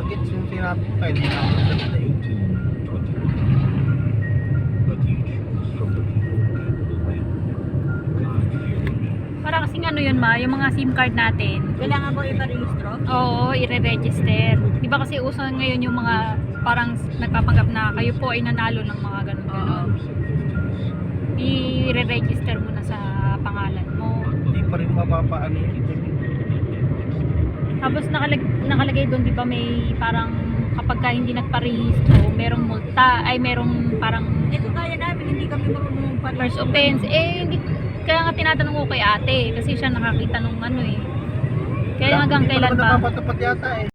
gets yung sinabi ko kahit hindi na ako nagtatay. Para kasing ano yun ma, yung mga SIM card natin. Kailangan ko iparehistro? Oo, i-register. Di ba kasi uso ngayon yung mga parang nagpapanggap na kayo po ay nanalo ng mga ganun-ganon. I-register mo na sa pangalan mo. Hindi pa rin mapapaano yun. Tapos nakalagay doon, di ba may parang kapag ka hindi nagparehistro, merong multa, ay merong parang Ito kaya namin, hindi kami marunong parehistro. first offense. Eh, hindi, kaya nga tinatanong ko kay ate, kasi siya nakakita nung ano eh. Kaya hanggang Hindi pa kailan naman ba? napapatapat yata eh.